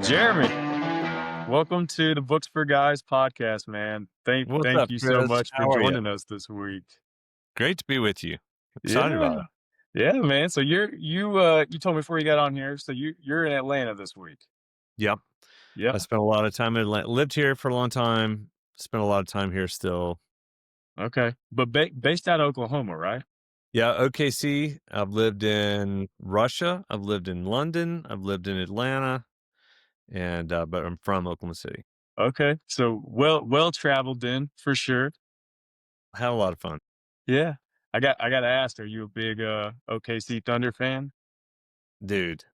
Jeremy, welcome to the Books4Guys podcast, man. Thank What's thank up, you so Chris? much for How are you? joining us this week. Great to be with you. Excited about Yeah. it. Yeah, man. So you told me before you got on here, so you're in Atlanta this week. Yep. I Yeah. spent a lot of time in Atlanta. Lived here for a long time. Spent a lot of time here still. Okay. But based out of Oklahoma, right? Yeah, OKC. I've lived in Russia. I've lived in London. I've lived in Atlanta, and but I'm from Oklahoma City. Okay. So well traveled then for sure. Had a lot of fun, Yeah. I got to ask, are you a big OKC Thunder fan? dude.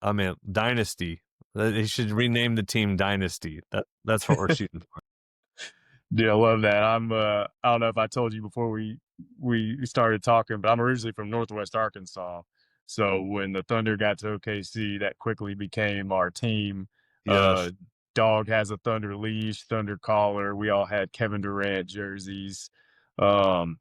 I mean, Dynasty. They should rename the team Dynasty. That's what we're shooting for. Dude, I love that. I don't know if I told you before we started talking, but I'm originally from Northwest Arkansas. So when the Thunder got to OKC, that quickly became our team. Uh, Yes. Dog has a Thunder leash, Thunder collar. We all had Kevin Durant jerseys. Um,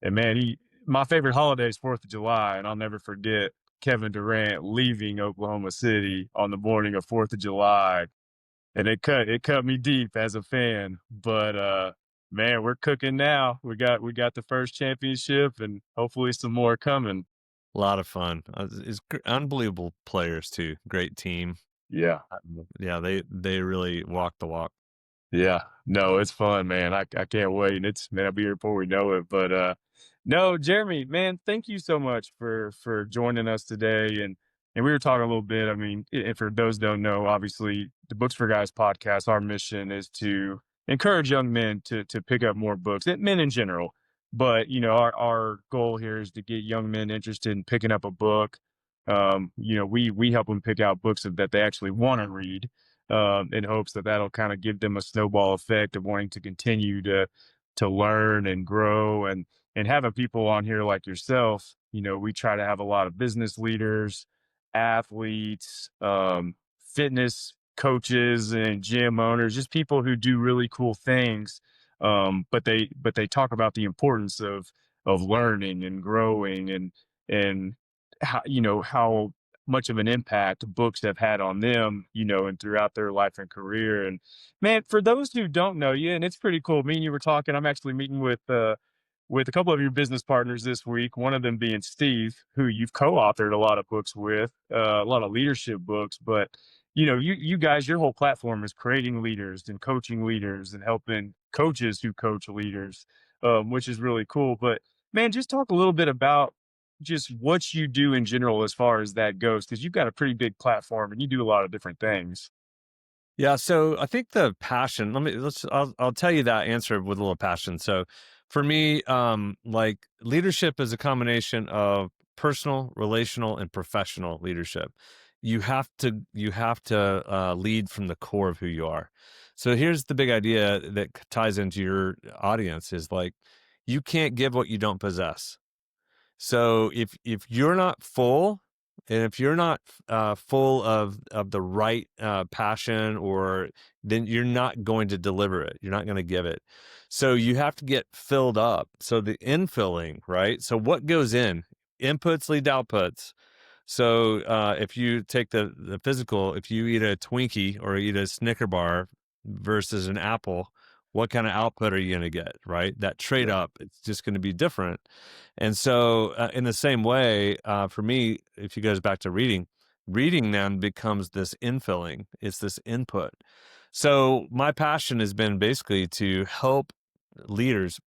and man, my favorite holiday is 4th of July, and I'll never forget Kevin Durant leaving Oklahoma City on the morning of 4th of July, and it cut me deep as a fan. But man, we're cooking now. We got the first championship, and hopefully some more coming. A lot of fun. Unbelievable players too. Great team. Yeah. Yeah, they really walk the walk. Yeah. No, it's fun, man. I can't wait. And it's man, I'll be here before we know it. But no, Jeremy, man, thank you so much for joining us today. And we were talking a little bit. I mean, and for those who don't know, obviously the Books4Guys podcast, our mission is to encourage young men to pick up more books, and men in general. But our goal here is to get young men interested in picking up a book. We help them pick out books that they actually want to read, in hopes that that'll kind of give them a snowball effect of wanting to continue to learn and grow. And having people on here like yourself, we try to have a lot of business leaders, athletes, fitness coaches, and gym owners, just people who do really cool things. But they talk about the importance of learning and growing, and how much of an impact books have had on them, and throughout their life and career. And man, for those who don't know you, and it's pretty cool. Me and you were talking. I'm actually meeting with a couple of your business partners this week. One of them being Steve, who you've co-authored a lot of books with, a lot of leadership books. But you guys, your whole platform is creating leaders and coaching leaders and helping coaches who coach leaders, which is really cool. But man, just talk a little bit about just what you do in general as far as that goes, because you've got a pretty big platform and you do a lot of different things. Yeah, so I think the passion, I'll tell you that answer with a little passion. So for me, like leadership is a combination of personal, relational, and professional leadership. You have to lead from the core of who you are. So here's the big idea that ties into your audience is like you can't give what you don't possess. So if you're not full, and if you're not full of the right passion, or then you're not going to deliver it. You're not going to give it. So you have to get filled up. So the infilling, right? So what goes in? Inputs lead to outputs. So if you take the physical, if you eat a Twinkie or eat a Snicker bar versus an apple, what kind of output are you going to get, right? That trade Yeah. up, it's just going to be different. And so in the same way, for me, if you goes back to reading then becomes this infilling. It's this input. So my passion has been basically to help leaders,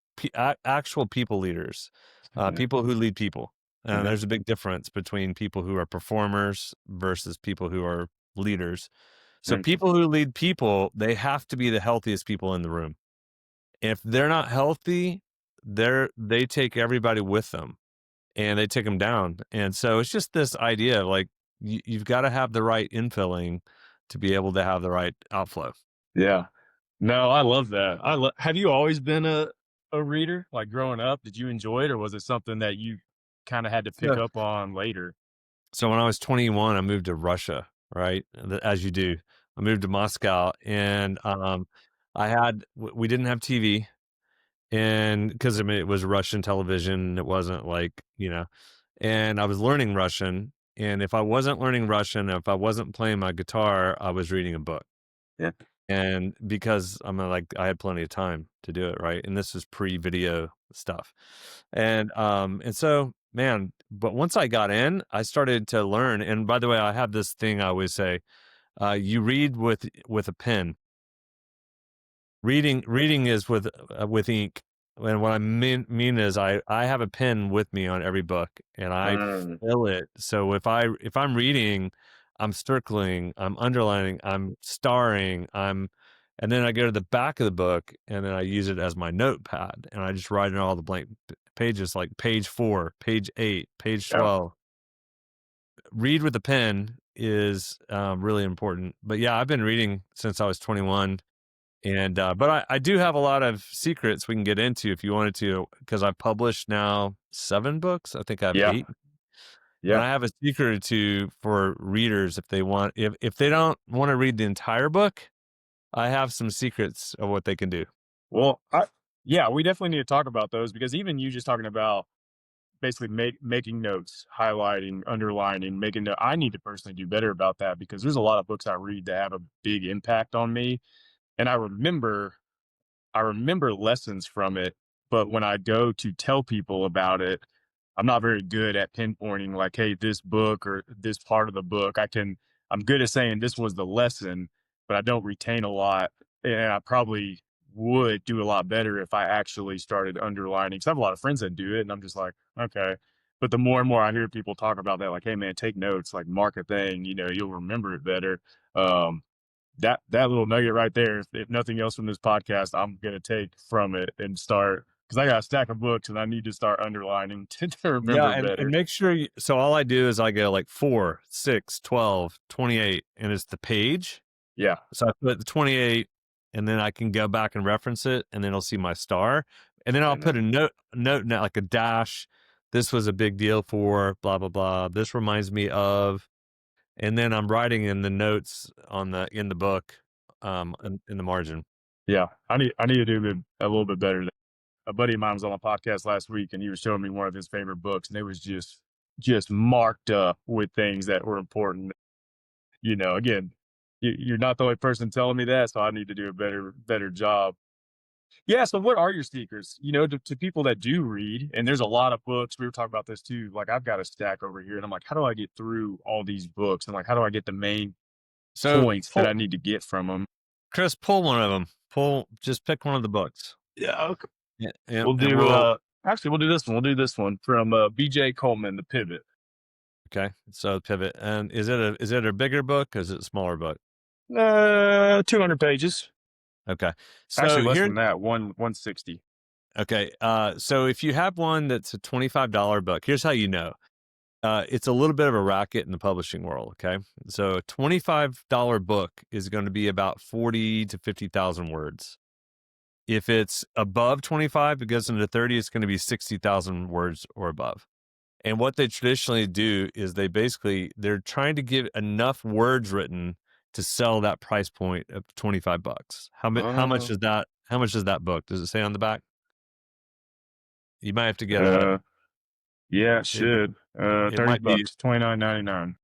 actual people leaders, Yeah. people who lead people. Yeah. There's a big difference between people who are performers versus people who are leaders. So Right. people who lead people, they have to be the healthiest people in the room. If they're not healthy, they take everybody with them and they take them down. And so it's just this idea of like you've got to have the right infilling to be able to have the right outflow. Yeah. No, I love that. Have you always been a reader? Like growing up, did you enjoy it, or was it something that you kind of had to pick So, up on later? so when I was 21, I moved to Russia, right? As you do. I moved to Moscow, and we didn't have TV, and because I mean it was Russian television, it wasn't like and I was learning Russian, And if I wasn't learning Russian, if I wasn't playing my guitar, I was reading a book. Yeah. And because like I had plenty of time to do it, right? And this was pre-video stuff. And so, man, but once I got in, I started to learn. And by the way, I have this thing I always say, you read with a pen. Reading is with ink. And what I mean is I have a pen with me on every book, and I Mm, fill it. So if I'm reading, I'm circling, I'm underlining, I'm starring, and then I go to the back of the book, and then I use it as my notepad, and I just write in all the blank pages, like page 4, page 8, page yeah. 12. Read with a pen is really important. But yeah, I've been reading since I was 21. And but I do have a lot of secrets we can get into if you wanted to, because I've published now 7 books. I think I have Yeah. 8. And Yeah. I have a secret or 2 for readers if they want, if they don't want to read the entire book, I have some secrets of what they can do. Well, yeah, we definitely need to talk about those because even you just talking about basically making notes, highlighting, underlining, making note. I need to personally do better about that because there's a lot of books I read that have a big impact on me, and I remember lessons from it, but when I go to tell people about it, I'm not very good at pinpointing like, hey, this book or this part of the book. I'm good at saying this was the lesson, but I don't retain a lot. And I probably would do a lot better if I actually started underlining. Cause I have a lot of friends that do it, and I'm just like, okay. But the more and more I hear people talk about that, like, hey man, take notes, like mark a thing, you'll remember it better. Um, that little nugget right there, if nothing else from this podcast, I'm gonna take from it and start because I got a stack of books and I need to start underlining to Yeah, remember and better. make sure so all I do is I go like 4, 6, 12, 28, and it's the page. Yeah, So I put the 28, and then I can go back and reference it, and then I'll see my star. And then I'll and put a note now, like a dash. This was a big deal for blah blah blah. This reminds me of, and then I'm writing in the notes in the book, in the margin. yeah, I need to do a little bit better. A buddy of mine was on my podcast last week, and he was showing me one of his favorite books, and it was just marked up with things that were important. Again, you're not the only person telling me that, so I need to do a better job. Yeah. So, what are your secrets? To people that do read, and there's a lot of books. We were talking about this too. Like, I've got a stack over here, and I'm like, how do I get through all these books? And like, how do I get the main So points that I need to get from them? Chris, pull one of them. Just pick one of the books. Yeah. Okay. Yeah, and, We'll and do. we'll Actually, we'll do this one. We'll do this one from B.J. Coleman, The Pivot. Okay. So pivot, and is it a bigger book or is it a smaller book? 200 pages. Okay. Actually, So less here, than that. 160. okay. So if you have one that's a $25 book, here's how you know. It's a little bit of a racket in the publishing world. Okay. So a $25 book is going to be about 40 to 50,000 words. If it's above 25, it goes into 30, it's going to be 60,000 words or above. And what they traditionally do is they're trying to get enough words written to sell that price point of 25 bucks. How much Uh, is that? How much is that book? Does it say on the back? You might have to get uh, yeah, it it, should. it 30 might be bucks, 29.99.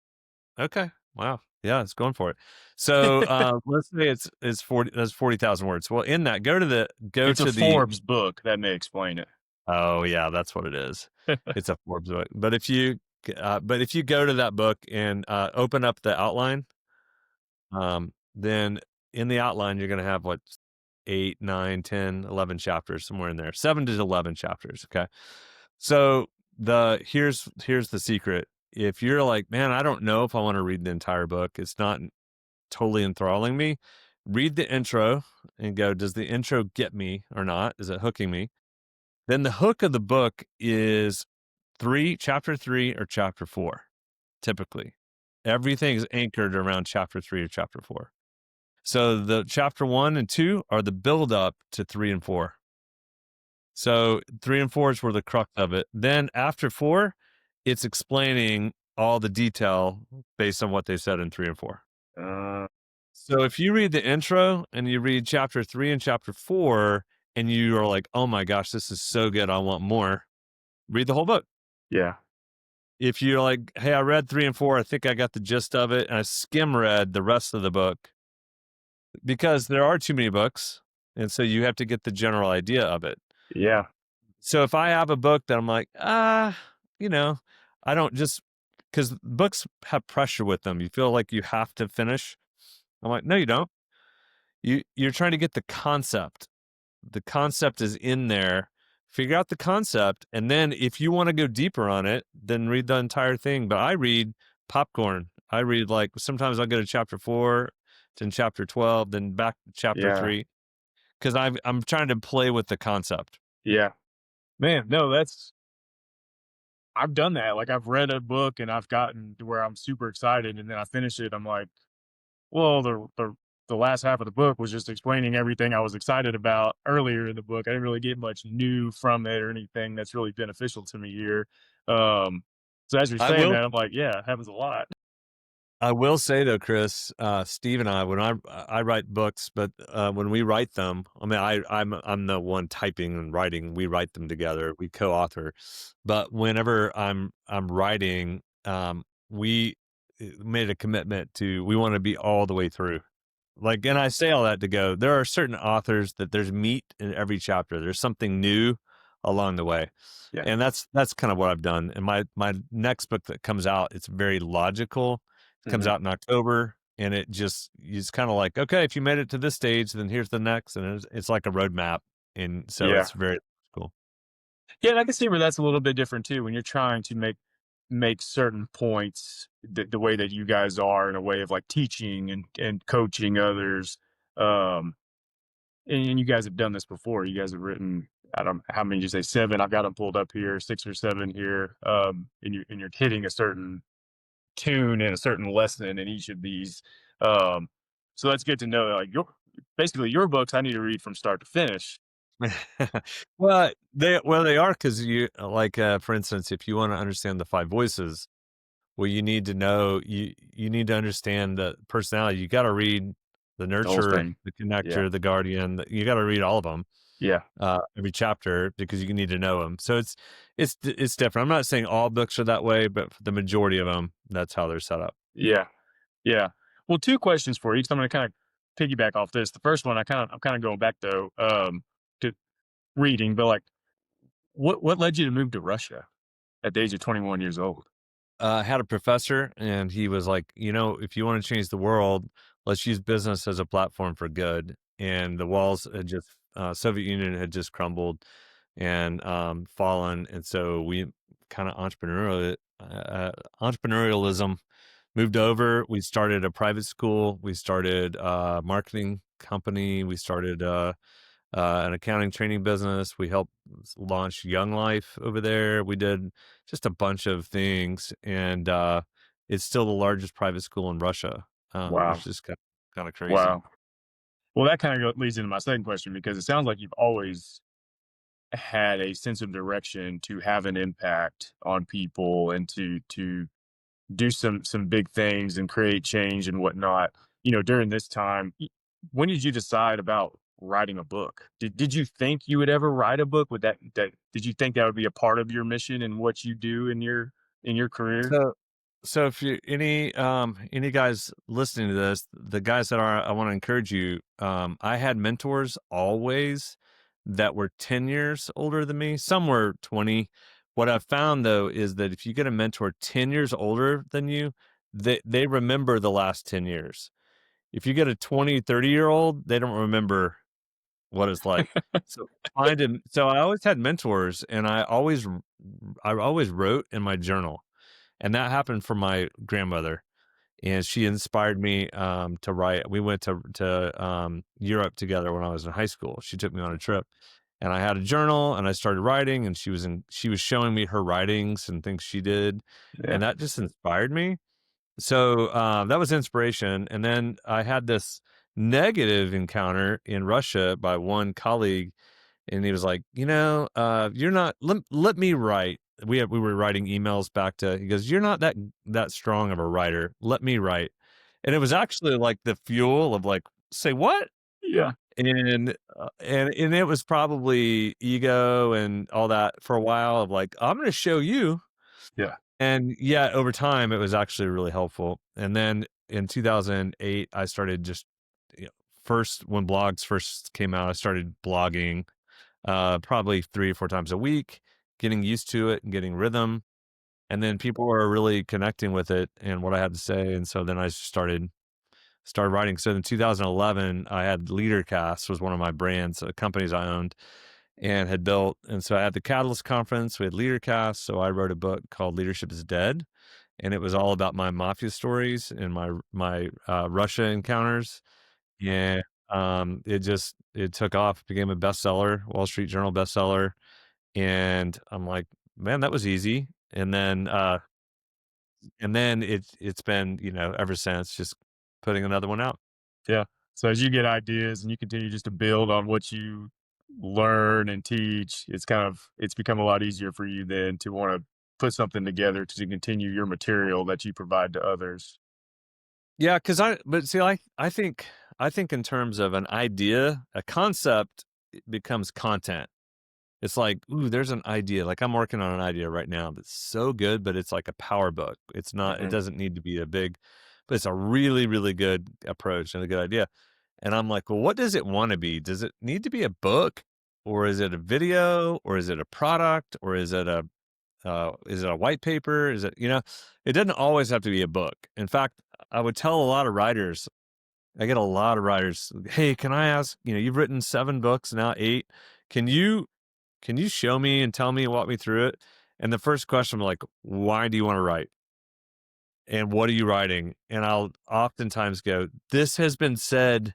okay. Wow. Yeah, it's going for it. So let's say it's 40, that's 40,000 words. Well, in that, go It's a to the Forbes book. That may explain it. oh yeah, that's what it is. It's a Forbes book. But if you go to that book and open up the outline, then in the outline you're going to have what 8, 9, 10, 11 chapters somewhere in there. 7 to 11 chapters, okay? So here's the secret. If you're like, "Man, I don't know if I want to read the entire book. It's not totally enthralling me." Read the intro and go, "Does the intro get me or not? Is it hooking me?" Then the hook of the book is chapter 3 or chapter 4, typically. Everything is anchored around chapter 3 or chapter 4. So the chapter 1 and 2 are the build up to 3 and 4. So 3 and 4 is where the crux of it. Then after 4, it's explaining all the detail based on what they said in 3 and 4. Uh, So if you read the intro and you read chapter 3 and chapter 4 and you are like, "Oh my gosh, this is so good. I want more." Read the whole book. yeah. if you're like, hey, I read 3 and 4, I think I got the gist of it, and I skim read the rest of the book because there are too many books, and so you have to get the general idea of it. Yeah. So if I have a book that I'm like, you know, I don't just because books have pressure with them. You feel like you have to finish. I'm like, no, you don't. You're trying to get the concept. The concept is in there. Figure out the concept, and then if you want to go deeper on it, then read the entire thing. But I read popcorn. I read like sometimes I'll go to chapter 4, then chapter 12, then back to chapter Yeah. 3 because I'm trying to play with the concept. Yeah. Man, no, that's I've done that. Like I've read a book and I've gotten to where I'm super excited and then I finish it. I'm like, well, the last half of the book was just explaining everything I was excited about earlier in the book. I didn't really get much new from it or anything that's really beneficial to me here. Um, so as you're I saying will that, I'm like, yeah, it happens a lot. I will say though, Chris, Steve and I, when I write books, but when we write them, I mean, I'm the one typing and writing. We write them together. We co-author. But whenever I'm writing, we made a commitment to we want to be all the way through. Like, and I say all that to go. There are certain authors that there's meat in every chapter. There's something new along the way, Yeah. and that's kind of what I've done. And my next book that comes out, it's very logical. It comes Hmm. out in October, and it's kind of like, okay, if you made it to this stage, then here's the next, and it's like a roadmap, and so Yeah. it's very cool. Yeah. And I can see where that's a little bit different too when you're trying to make certain points the way that you guys are in a way of like teaching and coaching others. Um, and you guys have done this before. You guys have written, I don't how many did you say 7? I've got them pulled up here, 6 or 7 here. And you're hitting a certain tune and a certain lesson in each of these. Um, so that's good to know. Like your basically your books, I need to read from start to finish. They are because you like for instance, if you want to understand the 5 voices, well, you need to know you need to understand the personality. You got to read the The whole nurturer, thing. the Yeah. connector, the guardian. You got to read all of them, Yeah. every chapter because you need to know them. So it's different. I'm not saying all books are that way, but for the majority of them, that's how they're set up. Yeah. Yeah. Well, 2 questions for you. So I'm gonna kind of piggyback off this. The first one, I'm kind of going back though, to reading, but like what led you to move to Russia at the age of 21 years old? I had a professor, and he was like, if you want to change the world, let's use business as a platform for good. And the walls had just Soviet Union had just crumbled and fallen, and so we kind of entrepreneurialism moved over. We started a private school. We started a marketing company. We started an accounting training business. We helped launch Young Life over there. We did just a bunch of things, and it's still the largest private school in Russia, Wow. which is kind of crazy. Wow. Well, that kind of leads into my second question because it sounds like you've always had a sense of direction to have an impact on people and to do some big things and create change and whatnot. During this time, when did you decide about writing a book? Did you think you would ever write a book? Would that did you think that would be a part of your mission and what you do in your career? So, so if you any guys listening to this, the guys that are, I want to encourage you. I had mentors always that were 10 years older than me. Some were 20. What I've found though is that if you get a mentor 10 years older than you, they remember the last 10 years. If you get a 20, 30-year old, they don't remember what it's like. So so I always had mentors, and I always wrote in my journal, and that happened for my grandmother, and she inspired me to write. We went to Europe together when I was in high school. She took me on a trip, and I had a journal, and I started writing, and she was showing me her writings and things she did, Yeah. and that just inspired me. So that was inspiration, and then I had this negative encounter in Russia by one colleague, and he was like, you're not. Let me write. We were writing emails back to. He goes, you're not that strong of a writer. Let me write, and it was actually like the fuel of like, say what? Yeah. And it was probably ego and all that for a while of like, I'm going to show you. Yeah. And yeah, over time, it was actually really helpful. And then in 2008, I started just, you know, first when blogs first came out, I started blogging probably 3 or 4 times a week, getting used to it and getting rhythm. And then people were really connecting with it and what I had to say. And so then I started writing. So in 2011, I had LeaderCast was one of my brands, companies I owned and had built. And so I had the Catalyst conference, we had LeaderCast. So I wrote a book called Leadership is Dead. And it was all about my mafia stories and my Russia encounters. Yeah. It took off, became a bestseller, Wall Street Journal bestseller. And I'm like, man, that was easy. And then it's been, ever since just putting another one out. Yeah. So as you get ideas and you continue just to build on what you learn and teach, it's become a lot easier for you then to want to put something together to continue your material that you provide to others. Yeah, but see, I think in terms of an idea, a concept becomes content. It's like, ooh, there's an idea. Like I'm working on an idea right now that's so good, but it's like a power book. It Hmm. doesn't need to be a big, but it's a really, really good approach and a good idea. And I'm like, well, what does it want to be? Does it need to be a book, or is it a video, or is it a product, or is it a white paper? It doesn't always have to be a book. In fact, I would tell a lot of writers, I get a lot of writers, hey, can I ask, you've written 7 books, now 8. Can you show me and tell me, walk me through it? And the first question, I'm like, why do you want to write? And what are you writing? And I'll oftentimes go, this has been said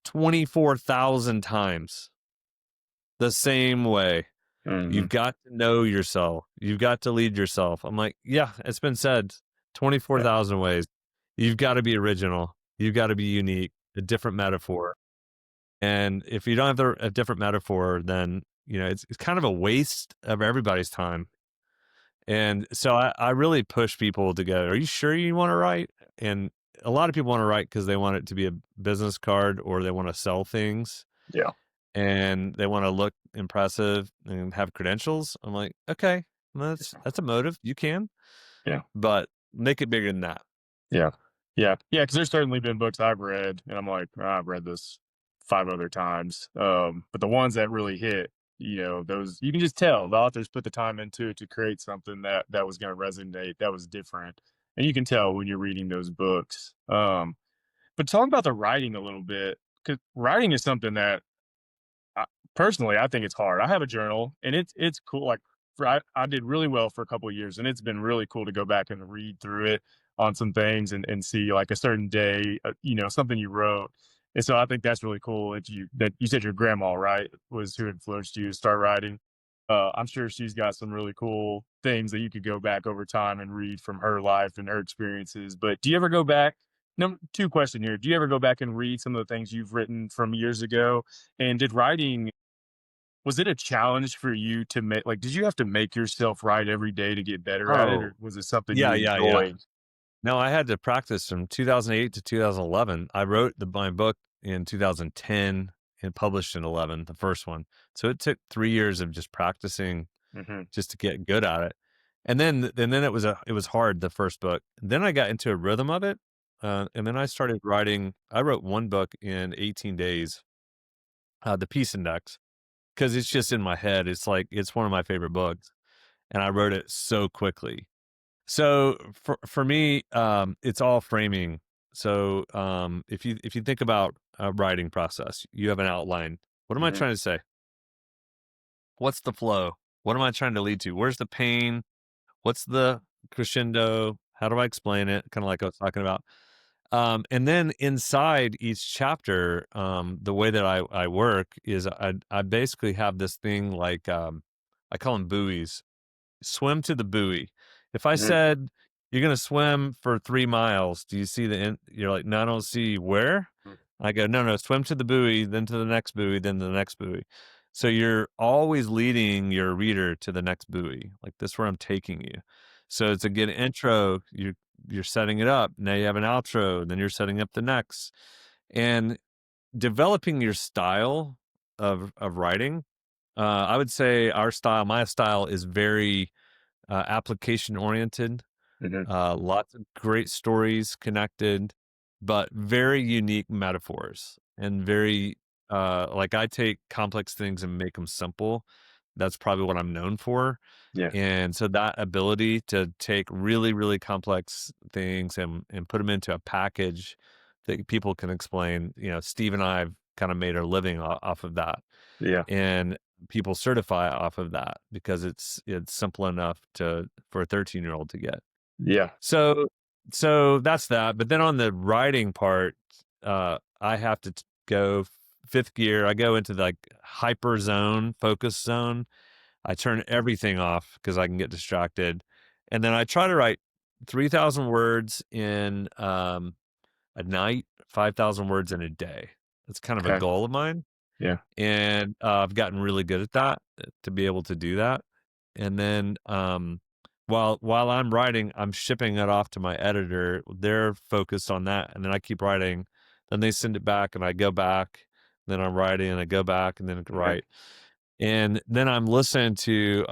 24,000 times the same way. Hmm. You've got to know yourself. You've got to lead yourself. I'm like, yeah, it's been said Yeah. 24,000 ways. You've got to be original. You've got to be unique, a different metaphor. And if you don't have a different metaphor, then, it's kind of a waste of everybody's time. And so I really push people to go, are you sure you want to write? And a lot of people want to write because they want it to be a business card or they want to sell things Yeah. and they want to look impressive and have credentials. I'm like, okay, well, that's a motive. You can, Yeah. but make it bigger than that. Yeah. Yeah. Yeah. Because there's certainly been books I've read, and I'm like, "Ah, I've read this 5 other times. But the ones that really hit, those you can just tell the authors put the time into it to create something that was going to resonate, that was different, and you can tell when you're reading those books. But talk about the writing a little bit, because writing is something that I, personally, I think it's hard. I have a journal, and it's cool. Like I did really well for a couple of years, and it's been really cool to go back and read through it on some things and see like a certain day, something you wrote. And so I think that's really cool that you said your grandma, right, was who influenced you to start writing. I'm sure she's got some really cool things that you could go back over time and read from her life and her experiences. But do you ever go back? Number two question here. Do you ever go back and read some of the things you've written from years ago? And did writing was it a challenge for you to make like, did you have to make yourself write every day to get better at it, Oh, or was it something yeah, you yeah, yeah. enjoyed? No, I had to practice from 2008 to 2011. I wrote my book in 2010 and published in 11, the first one. So it took 3 years of just practicing Mhm, just to get good at it. And then it was hard, the first book. Then I got into a rhythm of it. And then I started writing. I wrote one book in 18 days, The Peace Index, because it's just in my head. It's like it's one of my favorite books, and I wrote it so quickly. So for me, it's all framing. So if you think about a writing process, you have an outline. What am I mhm, trying to say? What's the flow? What am I trying to lead to? Where's the pain? What's the crescendo? How do I explain it? Kind of like I was talking about. And then inside each chapter, the way that I work is I basically have this thing like I call them buoys. Swim to the buoy. If I mhm, said you're gonna swim for 3 miles, do you see the end? You're like, no, I don't see where. mm, I go, no, no, swim to the buoy, then to the next buoy, then to the next buoy. So you're always leading your reader to the next buoy. Like this, is where I'm taking you. So it's a good intro. You're setting it up. Now you have an outro. Then you're setting up the next, and developing your style of writing. I would say my style is very application oriented, Hmm. lots of great stories connected, but very unique metaphors and very like I take complex things and make them simple. That's probably what I'm known for. Yeah. And so that ability to take really, really complex things and put them into a package that people can explain, Steve and I have kind of made our living off of that. Yeah. And people certify off of that because it's simple enough for a 13-year-old to get. Yeah. So that's that. But then on the writing part, I have to go fifth gear. I go into like hyper zone, focus zone. I turn everything off because I can get distracted. And then I try to write 3,000 words in a night, 5,000 words in a day. That's kind of a Okay. goal of mine. Yeah. And I've gotten really good at that to be able to do that. And then while I'm writing, I'm shipping it off to my editor. They're focused on that, and then I keep writing. Then they send it back, and I go back. Then I'm writing, and I go back, and then I Okay. write. And then I'm listening to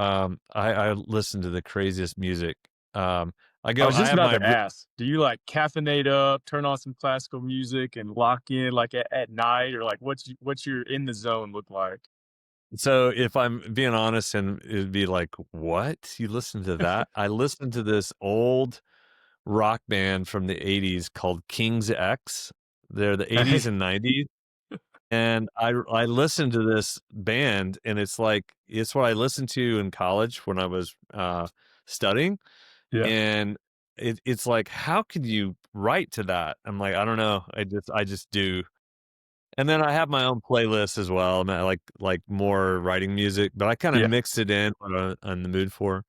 I listen to the craziest music. I was I just have about my to ask, do you like caffeinate up, turn on some classical music and lock in like at night, or like what's your in the zone look like? So if I'm being honest, and it'd be like, what? You listen to that? I listened to this old rock band from the 80s called King's X. They're the 80s Okay. and 90s. And I listened to this band, and it's like it's what I listened to in college when I was studying. Yeah. And it's like, how could you write to that? I'm like, I don't know. I just do. And then I have my own playlist as well. I like more writing music, but I kind of Yeah. mix it in what I'm in the mood for.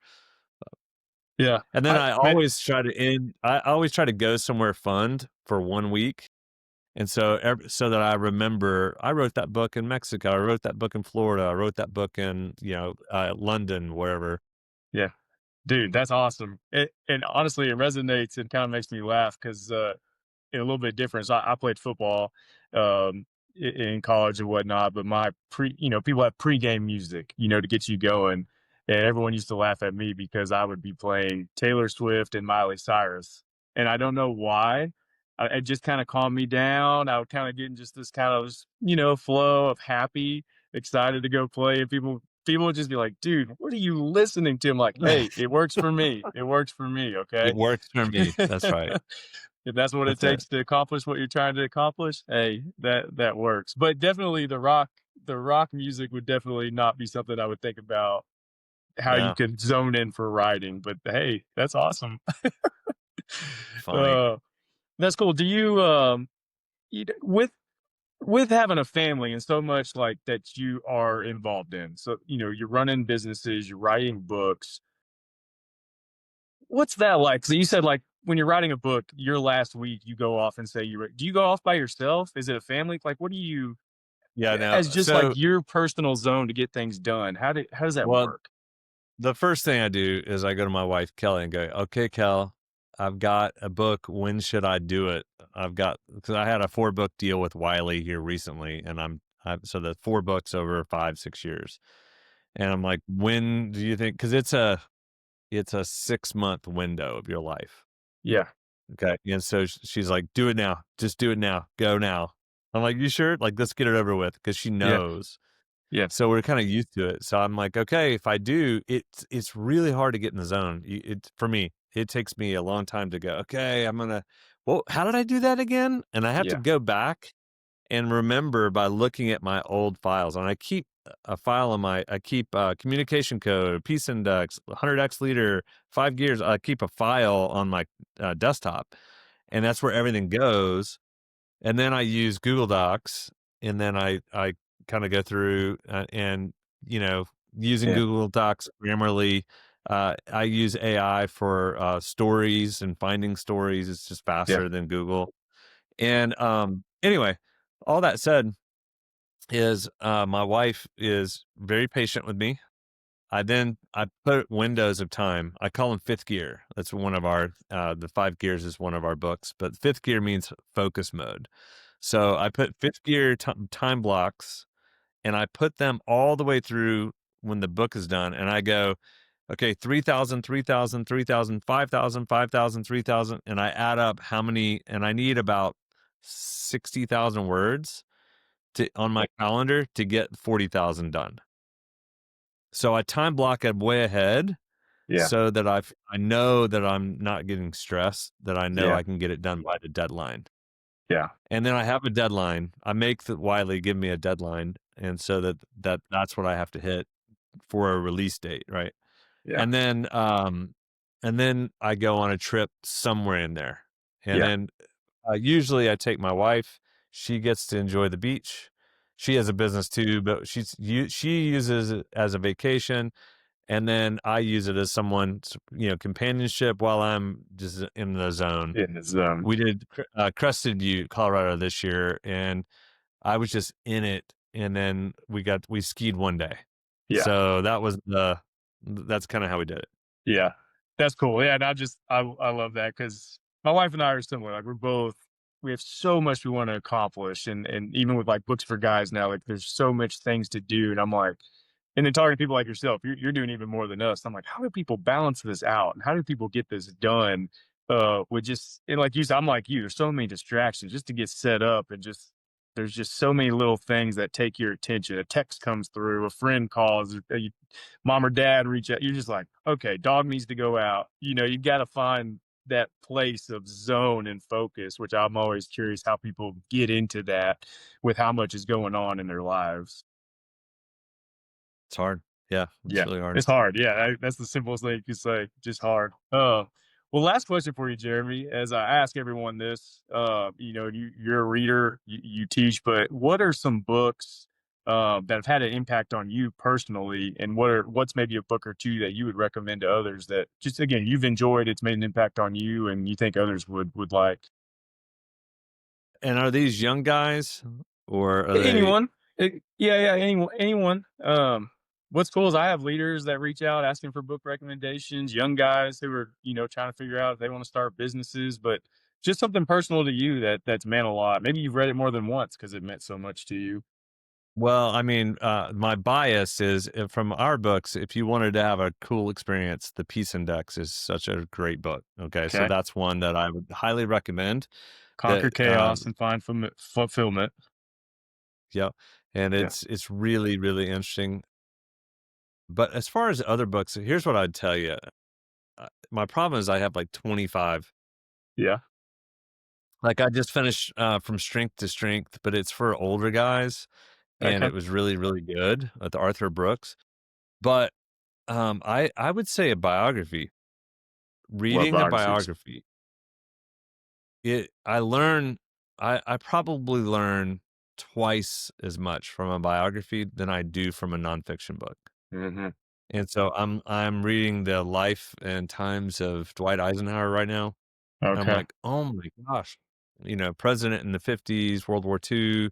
Yeah. And then I I man, always try to go somewhere fun for 1 week. And so so that I remember, I wrote that book in Mexico. I wrote that book in Florida. I wrote that book in, London, wherever. yeah. Dude, that's awesome. And honestly, it resonates and kind of makes me laugh because a little bit different. So I played football in college and whatnot, but people have pregame music, to get you going. And everyone used to laugh at me because I would be playing Taylor Swift and Miley Cyrus. And I don't know why. It just kind of calmed me down. I would kind of get in just this kind of, flow of happy, excited to go play. And people would just be like, dude, what are you listening to? I'm like, hey, it works for me. It works for me. It Okay. works for me. That's right. If that's what it That's it. takes to accomplish what you're trying to accomplish, hey, that works. But definitely the rock music would definitely not be something I would think about how you No, could zone in for writing. But hey, that's awesome. funny. uh, that's cool. Do you with having a family and so much like that you are involved in? So you're running businesses, you're writing books. What's that like? So you said like when you're writing a book, your last week you go off and say do you go off by yourself? Is it a family? Like what do you Yeah, no. as just like So, your personal zone to get things done? How does that well, work? the first thing I do is I go to my wife, Kelly, and go, okay, Kel, I've got a book. When should I do it? Because I had a 4-book deal with Wiley here recently, and so the 4 books over 5-6 years. And I'm like, when do you think? Because it's a 6-month window of your life. Yeah. Okay. And so she's like, do it now. Just do it now. Go now. I'm like, you sure? Like, let's get it over with, because she Yeah. knows. Yeah. So we're kind of used to it. So I'm like, okay, if I do, it's really hard to get in the zone. For me, it takes me a long time to go, okay, well, how did I do that again? And I have to Yeah. go back and remember by looking at my old files. And I keep a file I keep communication code, piece index, 100x leader, 5 gears. I keep a file on my desktop, and that's where everything goes. And then I use Google Docs, and then I kind of go through and using Yeah. Google Docs Grammarly. I use AI for stories and finding stories. It's just Yeah. faster than Google. And anyway, all that said is my wife is very patient with me. I put windows of time. I call them fifth gear. That's one of our the 5 gears is one of our books, but fifth gear means focus mode. So I put fifth gear time blocks, and I put them all the way through when the book is done, and I go, okay, 3,000, 3,000, 3,000, 5,000, 5,000, 3,000, and I add up how many, and I need about 60,000 words to on my calendar to get 40,000 done. So I time block it way ahead Yeah. so that I know that I'm not getting stressed, that I know Yeah. I can get it done by the deadline. Yeah. And then I have a deadline. I make the Wiley give me a deadline, and so that's what I have to hit for a release date, right? Yeah. And then I go on a trip somewhere in there. And Yeah. then usually I take my wife. She gets to enjoy the beach. She has a business too, but she uses it as a vacation, and then I use it as someone's, companionship while I'm just in the zone. In the zone. We did Crested Butte, Colorado this year, and I was just in it. And then we skied one day, Yeah. so that's kind of how we did it. Yeah. That's cool. Yeah, and I love that because my wife and I are similar. Like we have so much we want to accomplish, and even with like Books for Guys now, like there's so much things to do, and I'm like, and then talking to people like yourself, you're doing even more than us. I'm like, how do people balance this out, and how do people get this done? With just and like you said, I'm like you. There's so many distractions just to get set up, and just there's just so many little things that take your attention. A text comes through, a friend calls, mom or dad reach out. You're just like, okay, dog needs to go out. You got to find that place of zone and focus, which I'm always curious how people get into that with how much is going on in their lives. It's hard. Yeah, it's Yeah, really hard. it's hard. Yeah, that's the simplest thing you can say. Just hard. Well, last question for you, Jeremy. As I ask everyone this, you're a reader, you teach, but what are some books that have had an impact on you personally, and what's maybe a book or two that you would recommend to others that just again you've enjoyed, it's made an impact on you, and you think others would like? And are these young guys, or are they? Anyone. Yeah, anyone. What's cool is I have leaders that reach out asking for book recommendations, young guys who are, trying to figure out if they want to start businesses, but just something personal to you that's meant a lot. Maybe you've read it more than once because it meant so much to you. Well, I mean, my bias is from our books. If you wanted to have a cool experience, The Peace Index is such a great book. Okay, so Okay. that's one that I would highly recommend. That Conquer chaos and find fulfillment. Yeah, and Yeah. it's really really interesting. But as far as other books, here's what I'd tell you. My problem is I have like 25. Yeah. Like I just finished From Strength to Strength, but it's for older guys, and Okay. it was really really good with Arthur Brooks. But I would say a biography. Love Reading a biographies. biography, it I learn I probably learn twice as much from a biography than I do from a nonfiction book. Hmm. And so I'm reading the life and times of Dwight Eisenhower right now. I'm Okay. like, "Oh my gosh." President in the '50s, World War II.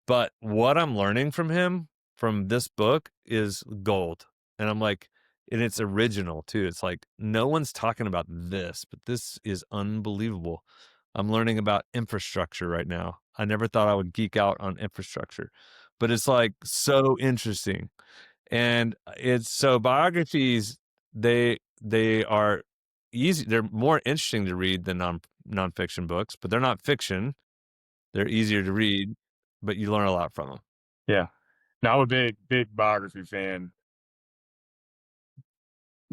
But what I'm learning from him from this book is gold. And I'm like, and it's original too. It's like no one's talking about this, but this is unbelievable. I'm learning about infrastructure right now. I never thought I would geek out on infrastructure, but it's like so interesting. And it's so biographies, they are easy. They're more interesting to read than nonfiction books, but they're not fiction. They're easier to read, but you learn a lot from them. Yeah. Now I'm a big biography fan.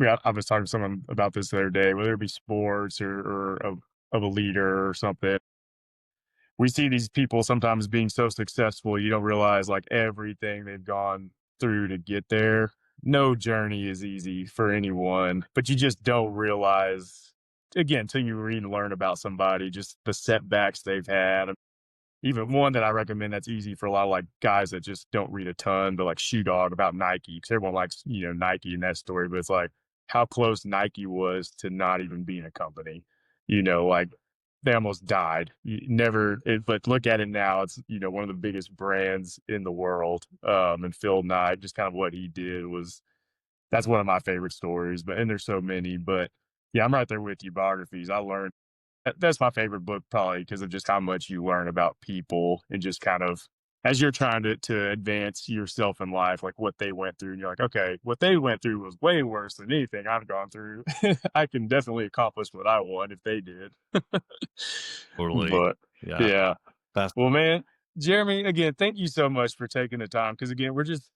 Yeah, I was talking to someone about this the other day, whether it be sports or of a leader or something. We see these people sometimes being so successful, you don't realize like everything they've gone through to get there. No journey is easy for anyone, but you just don't realize again until you read and learn about somebody, just the setbacks they've had. Even one that I recommend that's easy for a lot of like guys that just don't read a ton, but like Shoe Dog about Nike, because everyone likes, Nike in that story, but it's like how close Nike was to not even being a company. Like they almost died. But look at it now. It's, one of the biggest brands in the world. And Phil Knight, just kind of what he did that's one of my favorite stories. And there's so many, but yeah, I'm right there with you. Biographies. That's my favorite book probably because of just how much you learn about people and just kind of as you're trying to advance yourself in life, like what they went through, and you're like, okay, what they went through was way worse than anything I've gone through. I can definitely accomplish what I want if they did. Totally. But Yeah. yeah, That's well, man, Jeremy, again, thank you so much for taking the time. Because again, we're just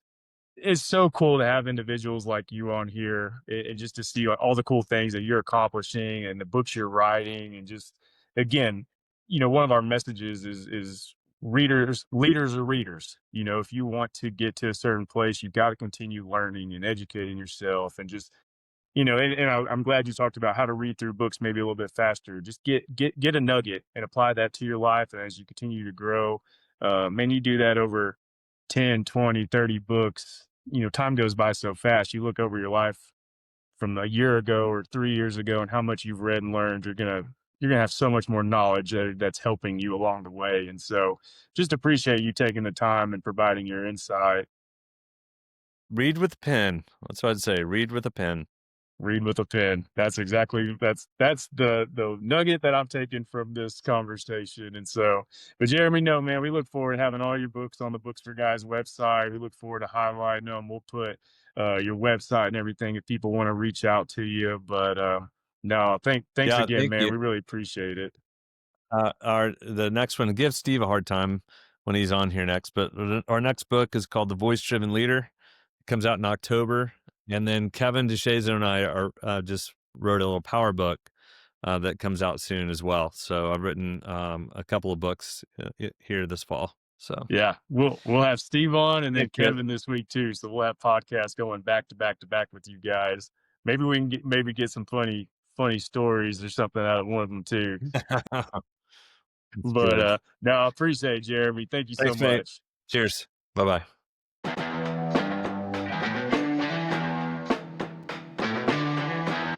it's so cool to have individuals like you on here and just to see like, all the cool things that you're accomplishing and the books you're writing and just again one of our messages is readers leaders are readers. If you want to get to a certain place, you've got to continue learning and educating yourself and just I'm glad you talked about how to read through books maybe a little bit faster. Just get a nugget and apply that to your life. And as you continue to grow, man, you do that over 10, 20, 30 books. Time goes by so fast. You look over your life from a year ago or 3 years ago and how much you've read and learned, you're gonna have so much more knowledge that's helping you along the way. And so just appreciate you taking the time and providing your insight. read with a pen. That's what I'd say. Read with a pen. Read with a pen. That's the nugget that I'm taking from this conversation. And so, but Jeremy, no man, we look forward to having all your books on the Books for Guys website. We look forward to highlighting them. We'll put your website and everything if people want to reach out to you. But no, thanks Yeah, again, thank man. you. We really appreciate it. The next one, give Steve a hard time when he's on here next, but our next book is called The Voice Driven Leader. It comes out in October. And then Kevin DeShazer and I are just wrote a little power book that comes out soon as well. So I've written a couple of books here this fall. So Yeah, we'll have Steve on and then thanks, Chris. Kevin this week too. So we'll have podcasts going back to back to back with you guys. Maybe we can get some funny stories or something out of one of them too. It's But good. no, I appreciate it, Jeremy. Thank you so Thanks, mate. much. Cheers. Bye bye.